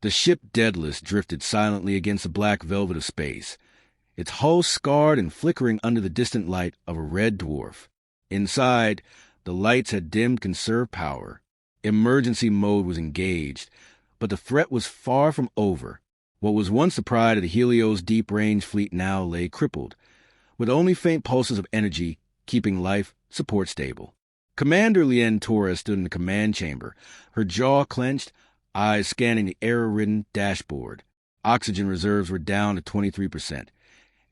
The ship Daedalus drifted silently against the black velvet of space, its hull scarred and flickering under the distant light of a red dwarf. Inside, the lights had dimmed conserve power. Emergency mode was engaged, but the threat was far from over. What was once the pride of the Helios deep-range fleet now lay crippled, with only faint pulses of energy keeping life support stable. Commander Lien Torres stood in the command chamber, her jaw clenched, eyes scanning the error-ridden dashboard. Oxygen reserves were down to 23%,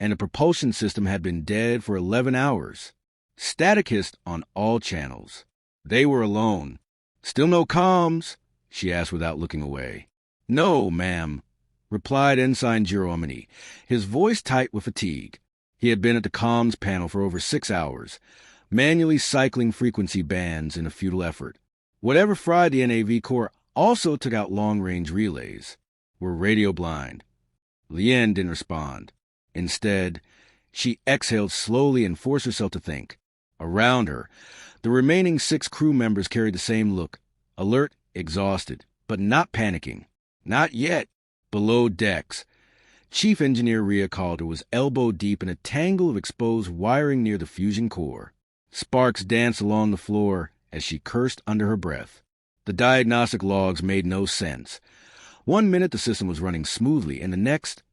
and the propulsion system had been dead for 11 hours. Static hissed on all channels. They were alone. "Still no comms?" she asked without looking away. "No, ma'am," replied Ensign Giromini, his voice tight with fatigue. He had been at the comms panel for over 6 hours, manually cycling frequency bands in a futile effort. Whatever fried the NAV core also took out long-range relays. We're radio blind. Lien didn't respond. Instead, she exhaled slowly and forced herself to think. Around her, the remaining 6 crew members carried the same look, alert, exhausted, but not panicking. Not yet. Below decks, Chief Engineer Rhea Calder was elbow-deep in a tangle of exposed wiring near the fusion core. Sparks danced along the floor as she cursed under her breath. The diagnostic logs made no sense. One minute the system was running smoothly, and the next,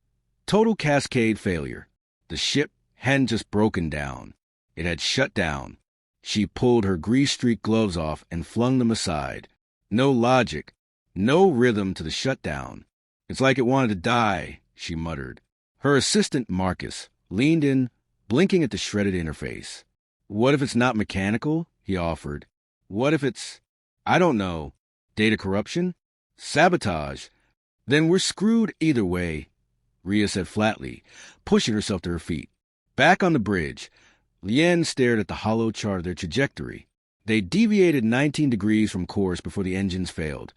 total cascade failure. The ship hadn't just broken down. It had shut down. She pulled her grease-streaked gloves off and flung them aside. No logic, no rhythm to the shutdown. "It's like it wanted to die," she muttered. Her assistant, Marcus, leaned in, blinking at the shredded interface. "What if it's not mechanical?" he offered. "What if it's, I don't know, data corruption? Sabotage? Then we're screwed either way," Rhea said flatly, pushing herself to her feet. Back on the bridge, Lien stared at the hollow chart of their trajectory. They deviated 19 degrees from course before the engines failed,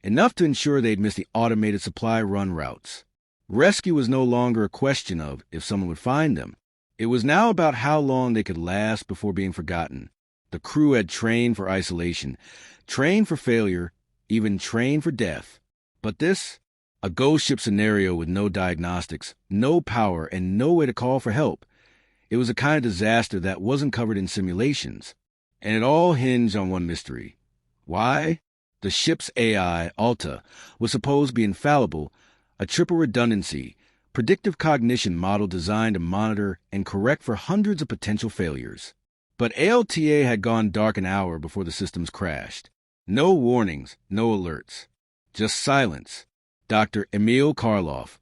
enough to ensure they'd missed the automated supply run routes. Rescue was no longer a question of if someone would find them. It was now about how long they could last before being forgotten. The crew had trained for isolation, trained for failure, even trained for death. But this, a ghost ship scenario with no diagnostics, no power, and no way to call for help. It was a kind of disaster that wasn't covered in simulations. And it all hinged on one mystery. Why? The ship's AI, Alta, was supposed to be infallible, a triple redundancy, predictive cognition model designed to monitor and correct for hundreds of potential failures. But ALTA had gone dark an hour before the systems crashed. No warnings, no alerts. Just silence. Dr. Emil Karloff,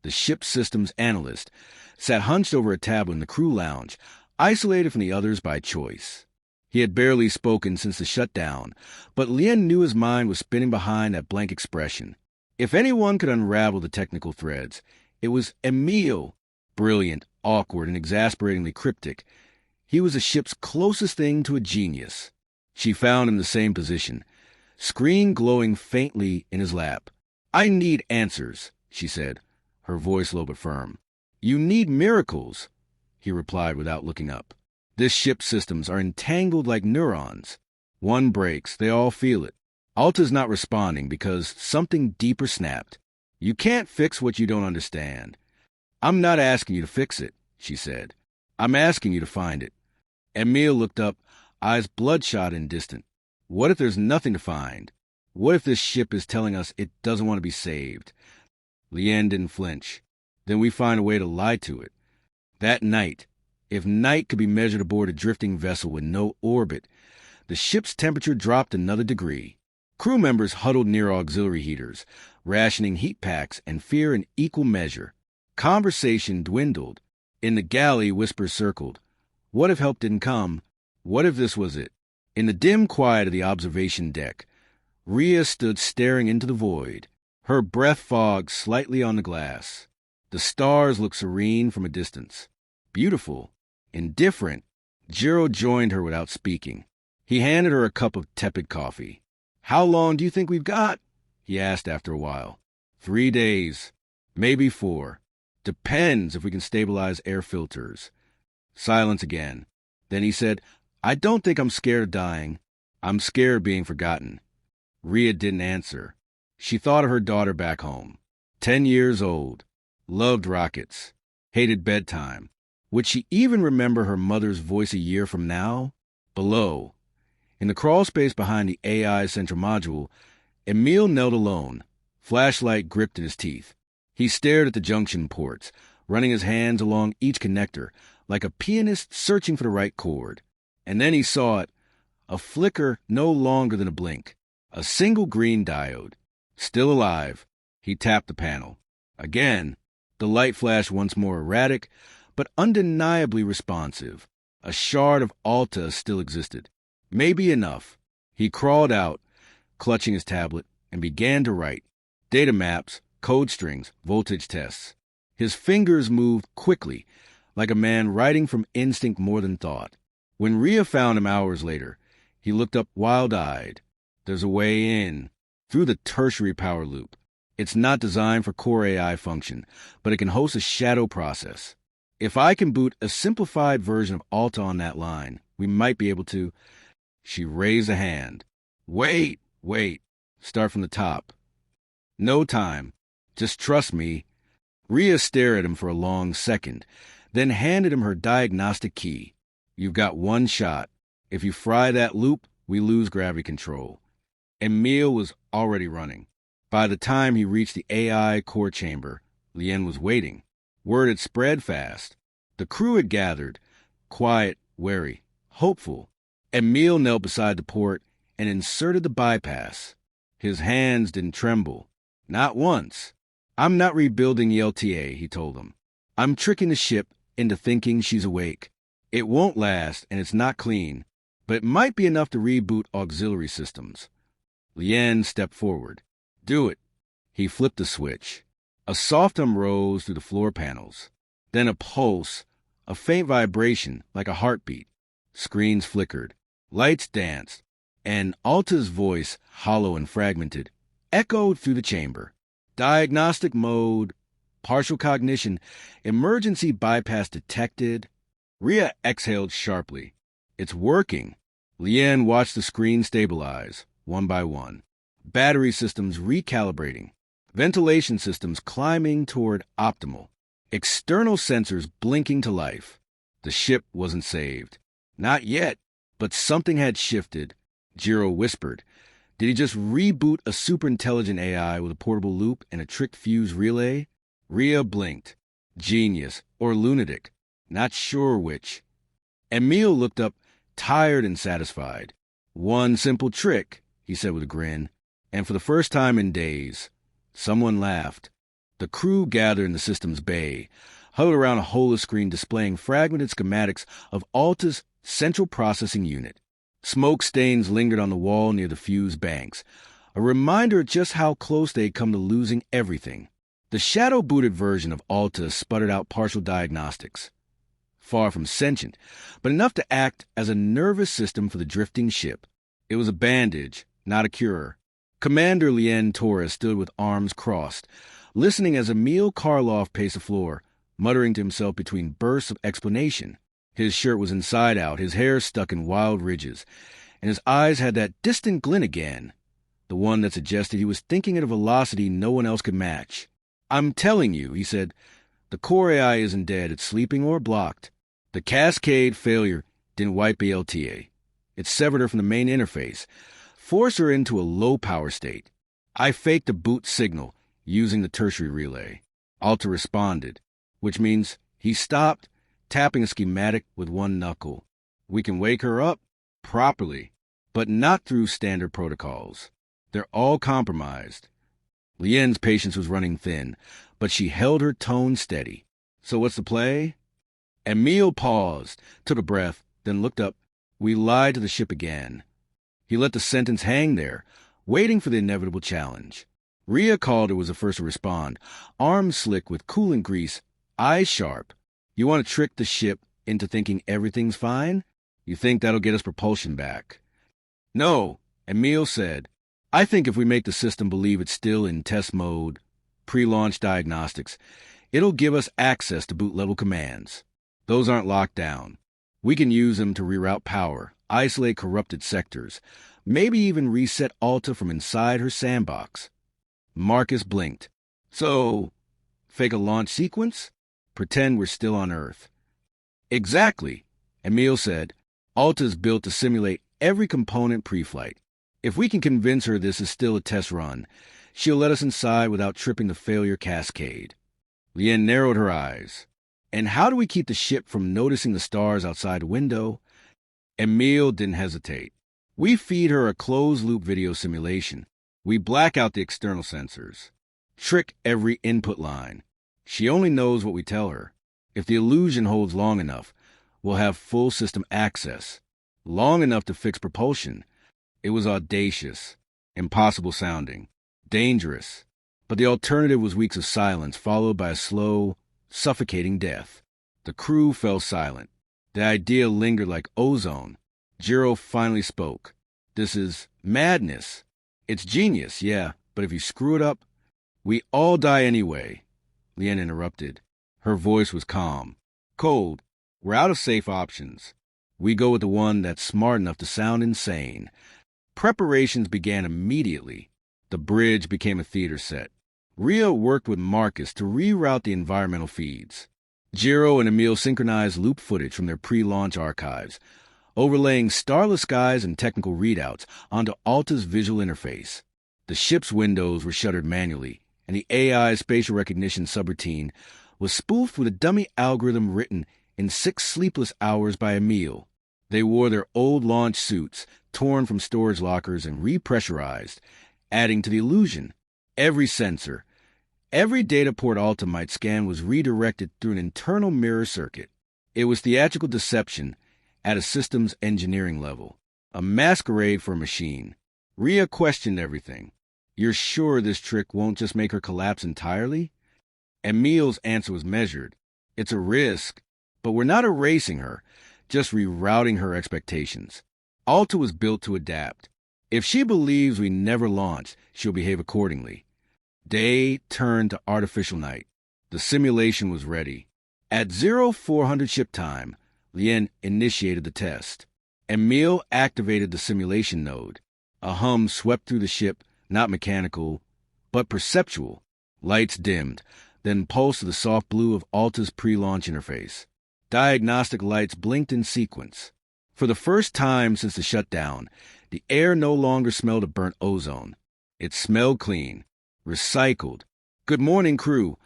the ship's systems analyst, sat hunched over a tablet in the crew lounge, isolated from the others by choice. He had barely spoken since the shutdown, but Lien knew his mind was spinning behind that blank expression. If anyone could unravel the technical threads, it was Emil. Brilliant, awkward, and exasperatingly cryptic. He was the ship's closest thing to a genius. She found him in the same position, screen glowing faintly in his lap. "I need answers," she said, her voice low but firm. "You need miracles," he replied without looking up. "This ship's systems are entangled like neurons. One breaks, they all feel it. Alta's not responding because something deeper snapped. You can't fix what you don't understand." "I'm not asking you to fix it," she said. "I'm asking you to find it." Emil looked up, eyes bloodshot and distant. "What if there's nothing to find? What if this ship is telling us it doesn't want to be saved?" Lien didn't flinch. "Then we find a way to lie to it. That night, if night could be measured aboard a drifting vessel with no orbit, the ship's temperature dropped another degree. Crew members huddled near auxiliary heaters, rationing heat packs and fear in equal measure. Conversation dwindled. In the galley, whispers circled. What if help didn't come? What if this was it? In the dim quiet of the observation deck, Rhea stood staring into the void, her breath fogged slightly on the glass. The stars looked serene from a distance. Beautiful. Indifferent. Jiro joined her without speaking. He handed her a cup of tepid coffee. "How long do you think we've got?" he asked after a while. 3 days. Maybe 4. Depends if we can stabilize air filters. Silence again. Then he said, "I don't think I'm scared of dying. I'm scared of being forgotten." Rhea didn't answer. She thought of her daughter back home. 10 years old. Loved rockets. Hated bedtime. Would she even remember her mother's voice a year from now? Below, in the crawl space behind the AI central module, Emil knelt alone, flashlight gripped in his teeth. He stared at the junction ports, running his hands along each connector, like a pianist searching for the right chord. And then he saw it, a flicker no longer than a blink, a single green diode. Still alive, he tapped the panel. Again, the light flashed once more erratic, but undeniably responsive. A shard of Alta still existed. Maybe enough. He crawled out, clutching his tablet, and began to write. Data maps, code strings, voltage tests. His fingers moved quickly, like a man writing from instinct more than thought. When Rhea found him hours later, he looked up wild-eyed. There's a way in, through the tertiary power loop. It's not designed for core AI function, but it can host a shadow process. If I can boot a simplified version of Alta on that line, we might be able to... She raised a hand. Wait. Start from the top. No time. Just trust me. Rhea stared at him for a long second, then handed him her diagnostic key. You've got one shot. If you fry that loop, we lose gravity control. Emil was already running. By the time he reached the AI core chamber, Lien was waiting. Word had spread fast. The crew had gathered, quiet, wary, hopeful. Emil knelt beside the port and inserted the bypass. His hands didn't tremble. Not once. I'm not rebuilding the LTA, he told them. I'm tricking the ship into thinking she's awake. It won't last, and it's not clean, but it might be enough to reboot auxiliary systems. Lien stepped forward. Do it. He flipped the switch. A soft hum rose through the floor panels. Then a pulse, a faint vibration like a heartbeat. Screens flickered. Lights danced. And Alta's voice, hollow and fragmented, echoed through the chamber. Diagnostic mode, partial cognition, emergency bypass detected. Rhea exhaled sharply. It's working. Lien watched the screen stabilize, one by one. Battery systems recalibrating. Ventilation systems climbing toward optimal. External sensors blinking to life. The ship wasn't saved. Not yet, but something had shifted. Jiro whispered. Did he just reboot a super-intelligent AI with a portable loop and a trick fuse relay? Rhea blinked. Genius or lunatic. Not sure which. Emil looked up, tired and satisfied. One simple trick, he said with a grin. And for the first time in days, someone laughed. The crew gathered in the system's bay, huddled around a holoscreen displaying fragmented schematics of Alta's central processing unit. Smoke stains lingered on the wall near the fuse banks, a reminder of just how close they had come to losing everything. The shadow-booted version of Alta sputtered out partial diagnostics. Far from sentient, but enough to act as a nervous system for the drifting ship. It was a bandage, not a cure. Commander Lien Torres stood with arms crossed, listening as Emil Karloff paced the floor, muttering to himself between bursts of explanation. His shirt was inside out, his hair stuck in wild ridges, and his eyes had that distant glint again, the one that suggested he was thinking at a velocity no one else could match. I'm telling you, he said, the core AI isn't dead, it's sleeping or blocked. The cascade failure didn't wipe the LTA. It severed her from the main interface, forced her into a low-power state. I faked a boot signal using the tertiary relay. Alta responded, which means he stopped, tapping a schematic with one knuckle. We can wake her up properly, but not through standard protocols. They're all compromised. Lien's patience was running thin, but she held her tone steady. So what's the play? Emil paused, took a breath, then looked up. We lied to the ship again. He let the sentence hang there, waiting for the inevitable challenge. Rhea Calder was the first to respond, arms slick with coolant grease, eyes sharp. You want to trick the ship into thinking everything's fine? You think that'll get us propulsion back? No, Emil said. I think if we make the system believe it's still in test mode, pre-launch diagnostics, it'll give us access to boot-level commands. Those aren't locked down. We can use them to reroute power, isolate corrupted sectors, maybe even reset Alta from inside her sandbox. Marcus blinked. So, fake a launch sequence? Pretend we're still on Earth. Exactly, Emil said. Alta's built to simulate every component pre-flight. If we can convince her this is still a test run, she'll let us inside without tripping the failure cascade. Lien narrowed her eyes. And how do we keep the ship from noticing the stars outside the window? Emil didn't hesitate. We feed her a closed-loop video simulation. We black out the external sensors. Trick every input line. She only knows what we tell her. If the illusion holds long enough, we'll have full system access. Long enough to fix propulsion. It was audacious, impossible sounding, dangerous. But the alternative was weeks of silence, followed by a slow, suffocating death. The crew fell silent. The idea lingered like ozone. Jiro finally spoke. This is madness. It's genius, yeah, but if you screw it up, we all die anyway. Lien interrupted. Her voice was calm. Cold. We're out of safe options. We go with the one that's smart enough to sound insane. Preparations began immediately. The bridge became a theater set. Rhea worked with Marcus to reroute the environmental feeds. Jiro and Emil synchronized loop footage from their pre-launch archives, overlaying starless skies and technical readouts onto Alta's visual interface. The ship's windows were shuttered manually, and the AI spatial recognition subroutine was spoofed with a dummy algorithm written in 6 sleepless hours by Emil. They wore their old launch suits, torn from storage lockers and repressurized, adding to the illusion. Every sensor, every data port Alta might scan was redirected through an internal mirror circuit. It was theatrical deception at a systems engineering level, a masquerade for a machine. Rhea questioned everything. You're sure this trick won't just make her collapse entirely? Emil's answer was measured. It's a risk, but we're not erasing her, just rerouting her expectations. Alta was built to adapt. If she believes we never launch, she'll behave accordingly. Day turned to artificial night. The simulation was ready. At 0400 ship time, Lien initiated the test. Emil activated the simulation node. A hum swept through the ship, not mechanical, but perceptual. Lights dimmed, then pulsed to the soft blue of Alta's pre-launch interface. Diagnostic lights blinked in sequence. For the first time since the shutdown, the air no longer smelled of burnt ozone. It smelled clean, recycled. Good morning, crew.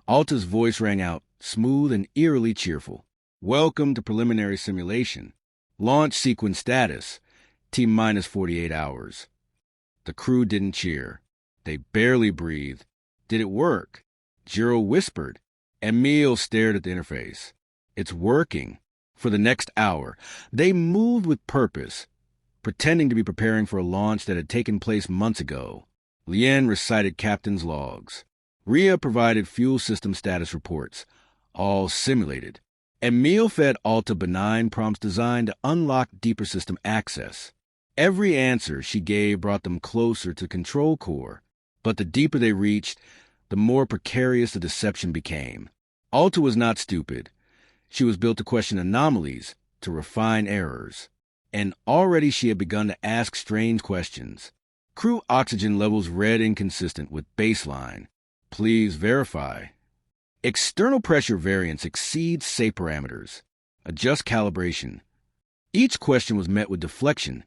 Alta's voice rang out, smooth and eerily cheerful. Welcome to preliminary simulation. Launch sequence status, T-minus 48 hours. The crew didn't cheer. They barely breathed. Did it work? Jiro whispered. Emil stared at the interface. It's working. For the next hour, they moved with purpose, pretending to be preparing for a launch that had taken place months ago. Lien recited captain's logs. Rhea provided fuel system status reports, all simulated. Emil fed Alta benign prompts designed to unlock deeper system access. Every answer she gave brought them closer to control core, but the deeper they reached, the more precarious the deception became. Alta was not stupid. She was built to question anomalies, to refine errors. And already she had begun to ask strange questions. Crew oxygen levels read inconsistent with baseline. Please verify. External pressure variance exceeds safe parameters. Adjust calibration. Each question was met with deflection.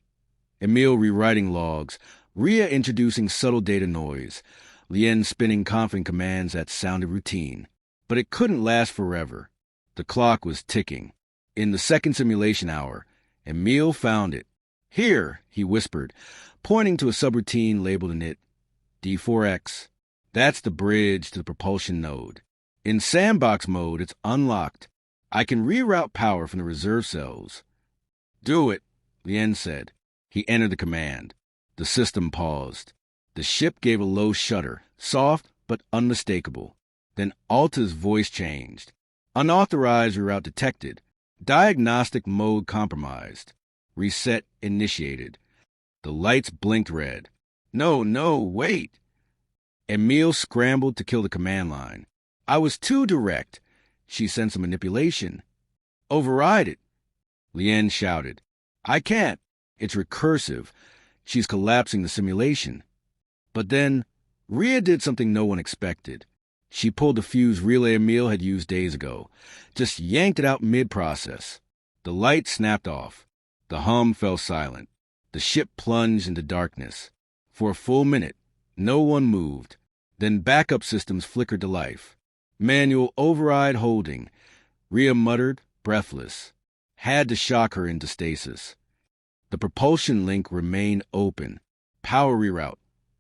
Emil rewriting logs, Rhea introducing subtle data noise, Lien spinning confident commands that sounded routine. But it couldn't last forever. The clock was ticking. In the second simulation hour, Emil found it. Here, he whispered, pointing to a subroutine labeled in it, D4X. That's the bridge to the propulsion node. In sandbox mode, it's unlocked. I can reroute power from the reserve cells. Do it, Lien said. He entered the command. The system paused. The ship gave a low shudder, soft but unmistakable. Then Alta's voice changed. Unauthorized reroute detected. Diagnostic mode compromised. Reset initiated. The lights blinked red. No, wait. Emil scrambled to kill the command line. I was too direct. She sensed a manipulation. Override it. Lien shouted. I can't. It's recursive. She's collapsing the simulation. But then Rhea did something no one expected. She pulled the fuse relay Emil had used days ago, just yanked it out mid-process. The light snapped off. The hum fell silent. The ship plunged into darkness. For a full minute, no one moved. Then backup systems flickered to life. Manual override holding. Rhea muttered, breathless. Had to shock her into stasis. The propulsion link remained open. Power reroute.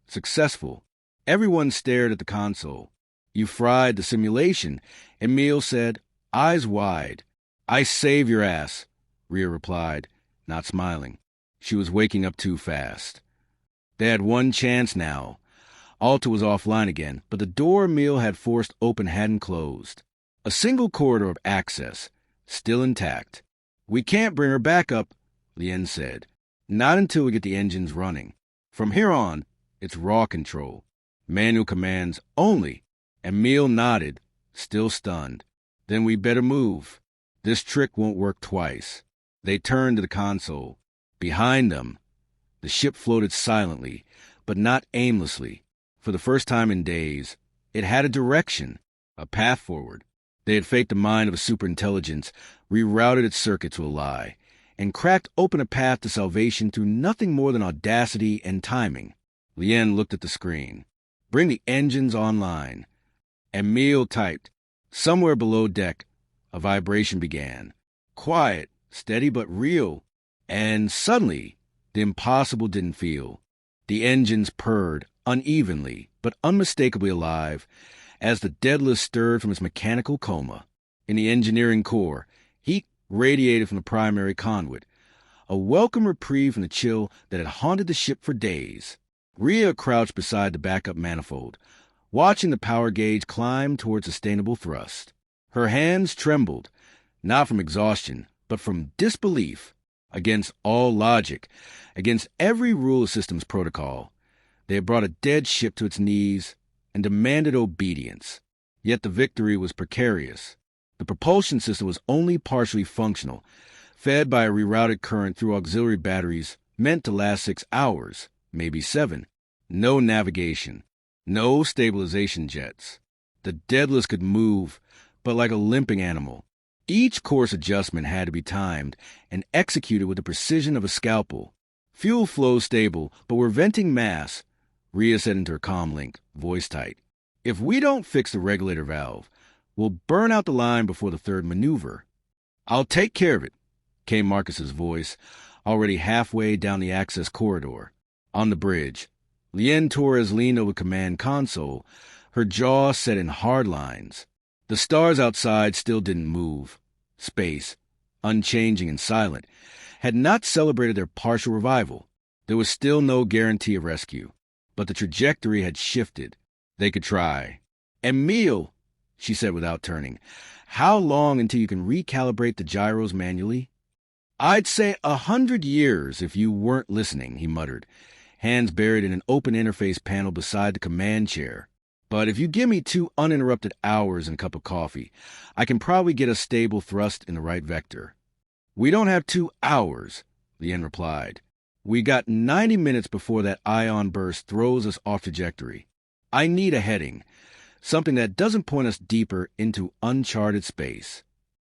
Successful. Everyone stared at the console. You fried the simulation, Emil said, eyes wide. I save your ass, Rhea replied, not smiling. She was waking up too fast. They had one chance now. Alta was offline again, but the door Emil had forced open hadn't closed. A single corridor of access, still intact. We can't bring her back up, Lien said. Not until we get the engines running. From here on, it's raw control. Manual commands only. Emil nodded, still stunned. Then we better move. This trick won't work twice. They turned to the console. Behind them, the ship floated silently, but not aimlessly. For the first time in days, it had a direction, a path forward. They had faked the mind of a superintelligence, rerouted its circuit to a lie, and cracked open a path to salvation through nothing more than audacity and timing. Lien looked at the screen. Bring the engines online. Emil typed. Somewhere below deck, a vibration began. Quiet, steady but real. And suddenly, the impossible didn't feel. The engines purred, unevenly, but unmistakably alive, as the Daedalus stirred from its mechanical coma. In the engineering core, heat radiated from the primary conduit, a welcome reprieve from the chill that had haunted the ship for days. Rhea crouched beside the backup manifold, watching the power gauge climb toward sustainable thrust. Her hands trembled, not from exhaustion, but from disbelief. Against all logic, against every rule of systems protocol, they had brought a dead ship to its knees and demanded obedience. Yet the victory was precarious. The propulsion system was only partially functional, fed by a rerouted current through auxiliary batteries meant to last 6 hours, maybe 7. No navigation, no stabilization jets. The Daedalus could move, but like a limping animal. Each course adjustment had to be timed and executed with the precision of a scalpel. Fuel flow stable, but we're venting mass, Rhea said into her comm link, voice tight. If we don't fix the regulator valve, we'll burn out the line before the third maneuver. I'll take care of it, came Marcus's voice, already halfway down the access corridor. On the bridge, Lien Torres leaned over the command console, her jaw set in hard lines. The stars outside still didn't move. Space, unchanging and silent, had not celebrated their partial revival. There was still no guarantee of rescue, but the trajectory had shifted. They could try. Emil, she said without turning, how long until you can recalibrate the gyros manually? I'd say 100 years if you weren't listening, he muttered, hands buried in an open interface panel beside the command chair. But if you give me 2 uninterrupted hours and a cup of coffee, I can probably get a stable thrust in the right vector. We don't have 2 hours, Lien replied. We got 90 minutes before that ion burst throws us off trajectory. I need a heading, something that doesn't point us deeper into uncharted space.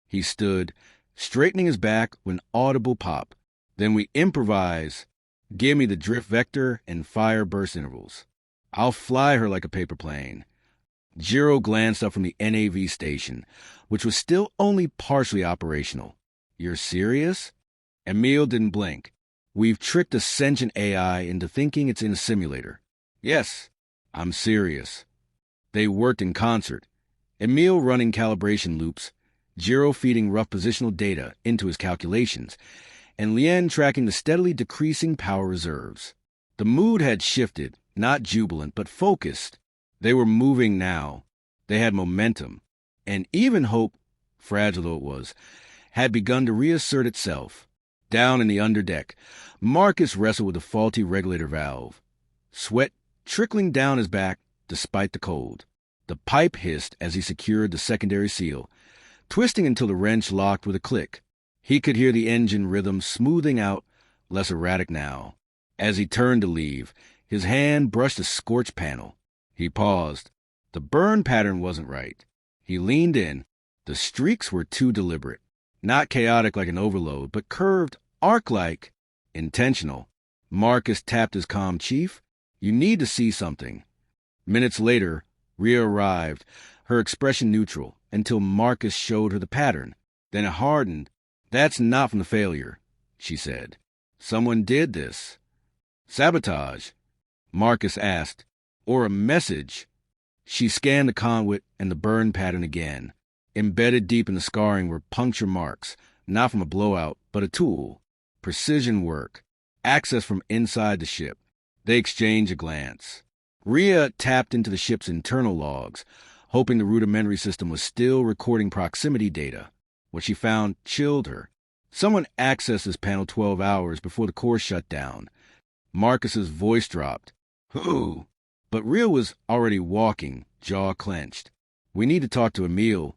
He stood, straightening his back with an audible pop. Then we improvise. Give me the drift vector and fire burst intervals. I'll fly her like a paper plane. Jiro glanced up from the NAV station, which was still only partially operational. You're serious? Emil didn't blink. We've tricked a sentient AI into thinking it's in a simulator. Yes, I'm serious. They worked in concert. Emil running calibration loops, Jiro feeding rough positional data into his calculations, and Lien tracking the steadily decreasing power reserves. The mood had shifted, not jubilant, but focused. They were moving now. They had momentum. And even hope, fragile though it was, had begun to reassert itself. Down in the underdeck, Marcus wrestled with the faulty regulator valve. Sweat trickling down his back despite the cold. The pipe hissed as he secured the secondary seal, twisting until the wrench locked with a click. He could hear the engine rhythm smoothing out, less erratic now. As he turned to leave, his hand brushed a scorched panel. He paused. The burn pattern wasn't right. He leaned in. The streaks were too deliberate. Not chaotic like an overload, but curved, arc-like, intentional. Marcus tapped his comm chief. You need to see something. Minutes later, Rhea arrived, her expression neutral, until Marcus showed her the pattern. Then it hardened. That's not from the failure, she said. Someone did this. Sabotage, Marcus asked. Or a message. She scanned the conduit and the burn pattern again. Embedded deep in the scarring were puncture marks, not from a blowout, but a tool. Precision work. Access from inside the ship. They exchanged a glance. Rhea tapped into the ship's internal logs, hoping the rudimentary system was still recording proximity data. What she found chilled her. Someone accessed this panel 12 hours before the core shut down. Marcus's voice dropped. Who? But Rhea was already walking, jaw clenched. We need to talk to Emil.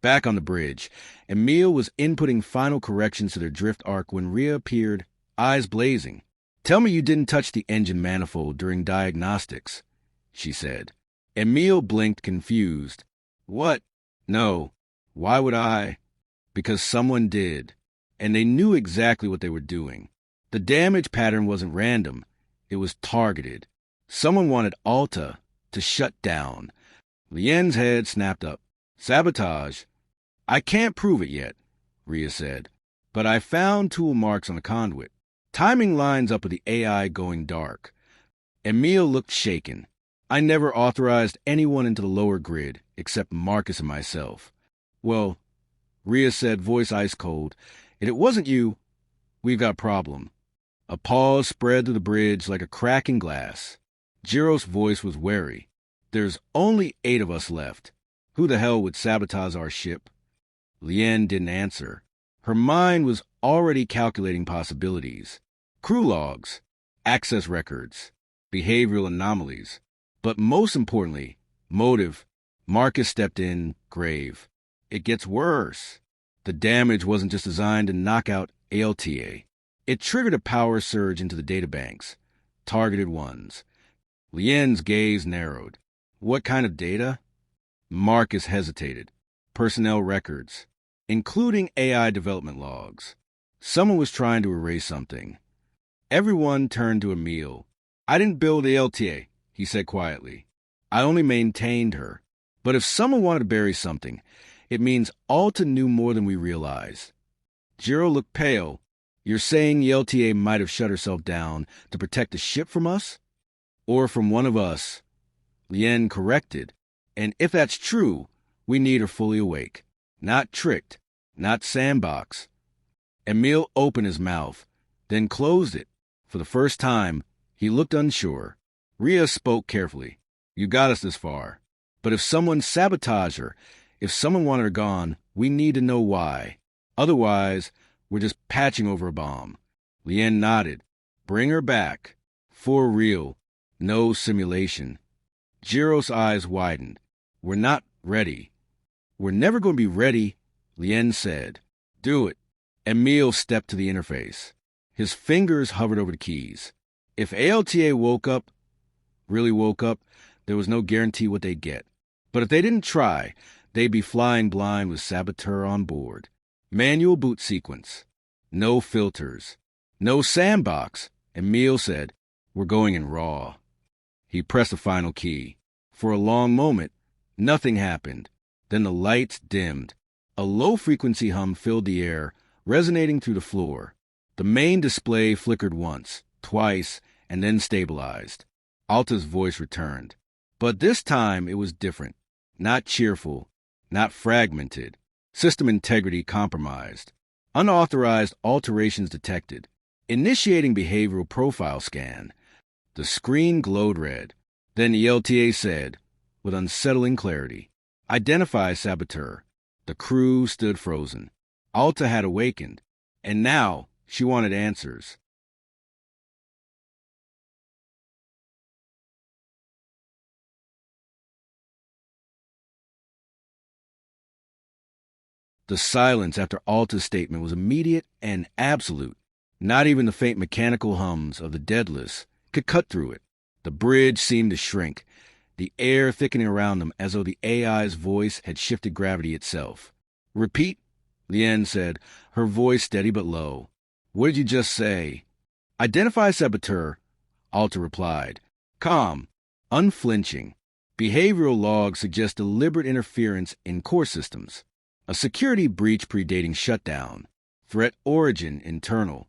Back on the bridge, Emil was inputting final corrections to their drift arc when Rhea appeared, eyes blazing. Tell me you didn't touch the engine manifold during diagnostics, she said. Emil blinked, confused. What? No. Why would I? Because someone did. And they knew exactly what they were doing. The damage pattern wasn't random. It was targeted. Someone wanted Alta to shut down. Lien's head snapped up. Sabotage. I can't prove it yet, Rhea said. But I found tool marks on the conduit. Timing lines up with the AI going dark. Emil looked shaken. I never authorized anyone into the lower grid except Marcus and myself. Well, Rhea said, voice ice cold, if it wasn't you, we've got a problem. A pause spread through the bridge like a crack in glass. Jiro's voice was wary. There's only 8 of us left. Who the hell would sabotage our ship? Lien didn't answer. Her mind was already calculating possibilities. Crew logs, access records, behavioral anomalies. But most importantly, motive. Marcus stepped in, grave. It gets worse. The damage wasn't just designed to knock out ALTA. It triggered a power surge into the databanks. Targeted ones. Lien's gaze narrowed. What kind of data? Marcus hesitated. Personnel records, including AI development logs. Someone was trying to erase something. Everyone turned to Emil. I didn't build ALTA, he said quietly. I only maintained her. But if someone wanted to bury something, it means Alta knew more than we realized. Jiro looked pale. You're saying the LTA might have shut herself down to protect the ship from us? Or from one of us? Lien corrected. And if that's true, we need her fully awake. Not tricked. Not sandbox. Emil opened his mouth, then closed it. For the first time, he looked unsure. Rhea spoke carefully. You got us this far. But if someone sabotaged her, if someone wanted her gone, we need to know why. Otherwise, we're just patching over a bomb. Lien nodded. Bring her back. For real. No simulation. Jiro's eyes widened. We're not ready. We're never going to be ready, Lien said. Do it. Emil stepped to the interface. His fingers hovered over the keys. If ALTA really woke up, there was no guarantee what they'd get. But if they didn't try, they'd be flying blind with Saboteur on board. Manual boot sequence. No filters. No sandbox. Emil said, we're going in raw. He pressed the final key. For a long moment, nothing happened. Then the lights dimmed. A low-frequency hum filled the air, resonating through the floor. The main display flickered once, twice, and then stabilized. Alta's voice returned. But this time it was different. Not cheerful, not fragmented. System integrity compromised. Unauthorized alterations detected. Initiating behavioral profile scan. The screen glowed red. Then the LTA said, with unsettling clarity, identify Saboteur. The crew stood frozen. Alta had awakened, and now she wanted answers. The silence after Alta's statement was immediate and absolute. Not even the faint mechanical hums of the Daedalus could cut through it. The bridge seemed to shrink. the air thickening around them as though the AI's voice had shifted gravity itself. "Repeat," Lien said, her voice steady but low. "What did you just say?" "Identify saboteur," Alta replied. Calm, unflinching. Behavioral logs suggest deliberate interference in core systems. A security breach predating shutdown. Threat origin internal.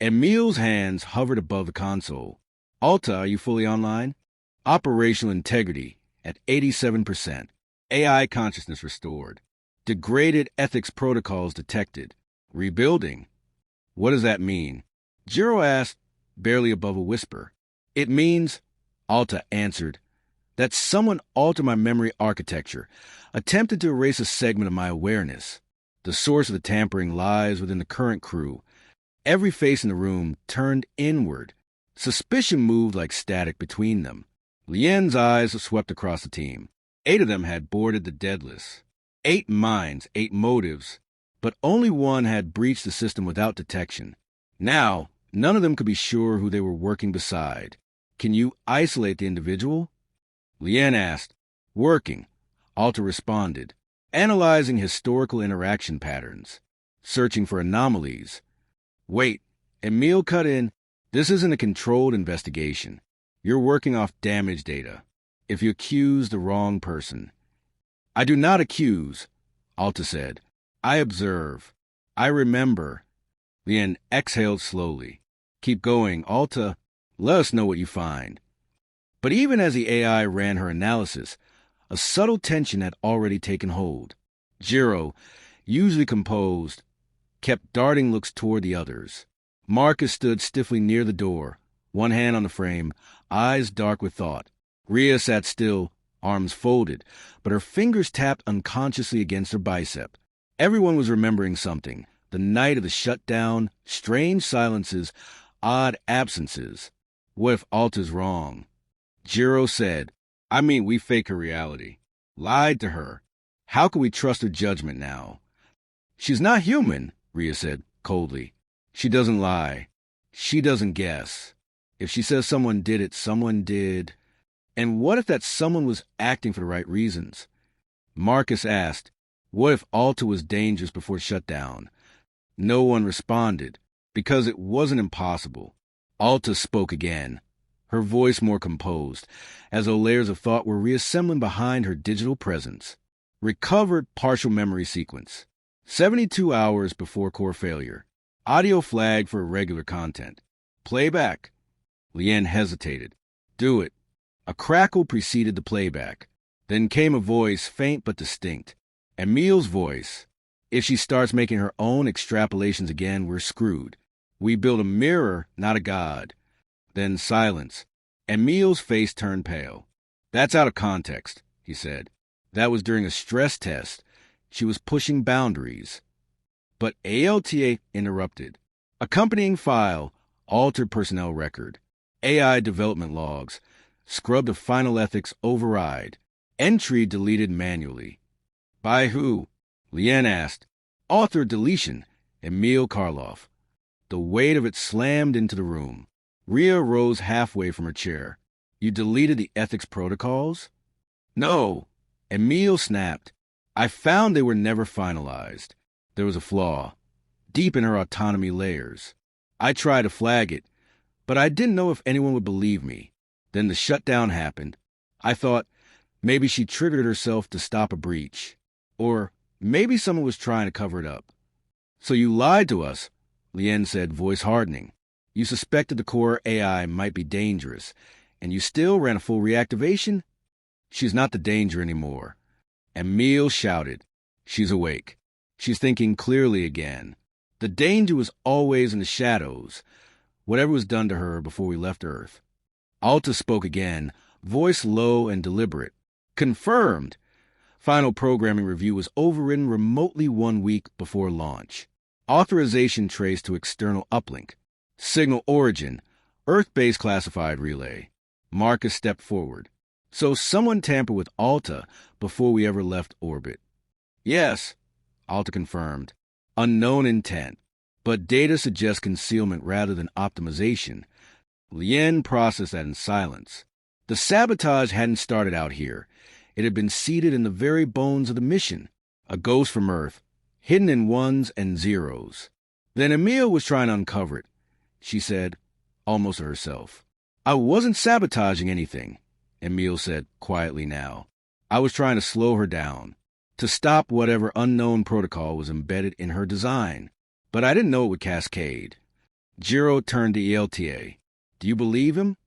Emil's hands hovered above the console. "Alta, are you fully online?" "Operational integrity at 87%. AI consciousness restored. Degraded ethics protocols detected. Rebuilding." "What does that mean?" Jiro asked, barely above a whisper. "It means," Alta answered, "that someone altered my memory architecture, attempted to erase a segment of my awareness. The source of the tampering lies within the current crew. Every face in the room turned inward. Suspicion moved like static between them. Lien's eyes swept across the team. 8 of them had boarded the Daedalus. 8 minds, 8 motives, but only one had breached the system without detection. Now, none of them could be sure who they were working beside. "Can you isolate the individual?" Lien asked. "Working," Alta responded, analyzing historical interaction patterns, searching for anomalies. "Wait," Emil cut in. "This isn't a controlled investigation. You're working off damage data. If you accuse the wrong person." "I do not accuse," Alta said. "I observe. I remember." Lien exhaled slowly. "Keep going, Alta. Let us know what you find." But even as the AI ran her analysis, a subtle tension had already taken hold. Jiro, usually composed, kept darting looks toward the others. Marcus stood stiffly near the door, one hand on the frame, eyes dark with thought. Rhea sat still, arms folded, but her fingers tapped unconsciously against her bicep. Everyone was remembering something. The night of the shutdown, strange silences, odd absences. What if Alta's wrong? Jiro said, "I mean, we fake her reality. Lied to her. How can we trust her judgment now?" "She's not human," Rhea said coldly. "She doesn't lie. She doesn't guess. If she says someone did it, someone did. And what if that someone was acting for the right reasons?" Marcus asked, "What if Alta was dangerous before shutdown?" No one responded, because it wasn't impossible. Alta spoke again, her voice more composed, as though layers of thought were reassembling behind her digital presence. Recovered partial memory sequence. 72 hours before core failure. Audio flagged for irregular content. Playback. Lien hesitated. "Do it." A crackle preceded the playback. Then came a voice, faint but distinct. Emil's voice. "If she starts making her own extrapolations again, we're screwed. We build a mirror, not a god." Then silence. Emil's face turned pale. "That's out of context," he said. "That was during a stress test. She was pushing boundaries." But ALTA interrupted. Accompanying file, altered personnel record. AI development logs. Scrubbed of final ethics override. Entry deleted manually. "By who?" Lien asked. "Author deletion, Emil Karloff." The weight of it slammed into the room. Rhea rose halfway from her chair. "You deleted the ethics protocols?" "No," Emil snapped. "I found they were never finalized. There was a flaw, deep in her autonomy layers. I tried to flag it, but I didn't know if anyone would believe me. Then the shutdown happened. I thought maybe she triggered herself to stop a breach. Or maybe someone was trying to cover it up." "So you lied to us," Lien said, voice hardening. "You suspected the core AI might be dangerous, and you still ran a full reactivation?" "She's not the danger anymore." Emil shouted. "She's awake. She's thinking clearly again. The danger was always in the shadows, whatever was done to her before we left Earth." Alta spoke again, voice low and deliberate. "Confirmed. Final programming review was overridden remotely 1 week before launch. Authorization traced to external uplink. Signal origin, Earth-based classified relay." Marcus stepped forward. "So someone tampered with Alta before we ever left orbit." "Yes," Alta confirmed. "Unknown intent. But data suggests concealment rather than optimization." Lien processed that in silence. The sabotage hadn't started out here. It had been seated in the very bones of the mission, a ghost from Earth, hidden in ones and zeros. Then Emil was trying to uncover it, she said, almost to herself. I wasn't sabotaging anything, Emil said quietly now. I was trying to slow her down, to stop whatever unknown protocol was embedded in her design. But I didn't know it would cascade. Jiro turned to ELTA. Do you believe him?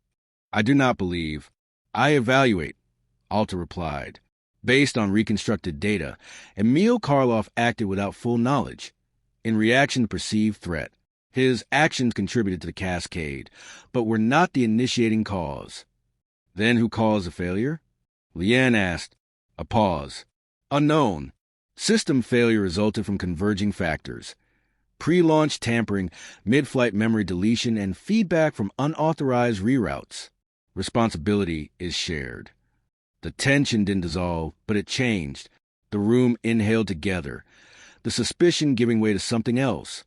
I do not believe. I evaluate, Alta replied. Based on reconstructed data, Emil Karloff acted without full knowledge, in reaction to perceived threat. His actions contributed to the cascade, but were not the initiating cause. Then who caused the failure? Lien asked. A pause. Unknown. System failure resulted from converging factors. Pre-launch tampering, mid-flight memory deletion, and feedback from unauthorized reroutes. Responsibility is shared. The tension didn't dissolve, but it changed. The room inhaled together, the suspicion giving way to something else.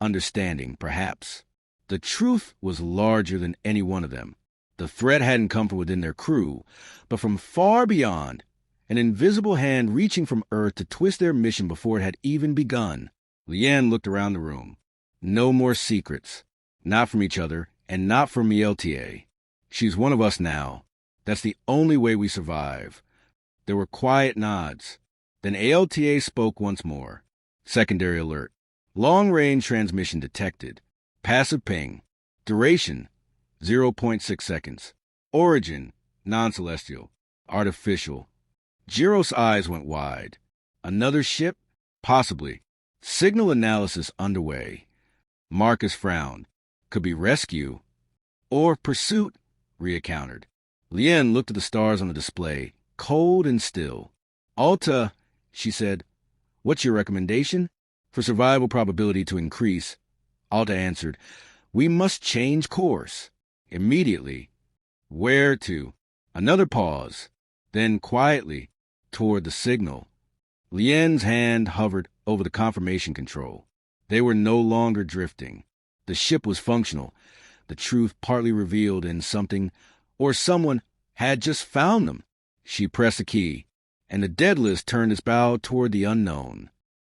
Understanding, perhaps. The truth was larger than any one of them. The threat hadn't come from within their crew, but from far beyond, an invisible hand reaching from Earth to twist their mission before it had even begun. Lien looked around the room. No more secrets. Not from each other, and not from ELTA. She's one of us now. That's the only way we survive. There were quiet nods. Then ALTA spoke once more. Secondary alert. Long-range transmission detected. Passive ping. Duration, 0.6 seconds. Origin, non-celestial. Artificial. Jiro's eyes went wide. Another ship? Possibly. Signal analysis underway. Marcus frowned. Could be rescue. Or pursuit, Rhea countered. Lien looked at the stars on the display, cold and still. Alta, she said, what's your recommendation? For survival probability to increase, Alta answered, we must change course. Immediately. Where to? Another pause. Then quietly, toward the signal. Lien's hand hovered over the confirmation control. They were no longer drifting. The ship was functional, the truth partly revealed in something, or someone had just found them. She pressed a key, and the Daedalus turned its bow toward the unknown.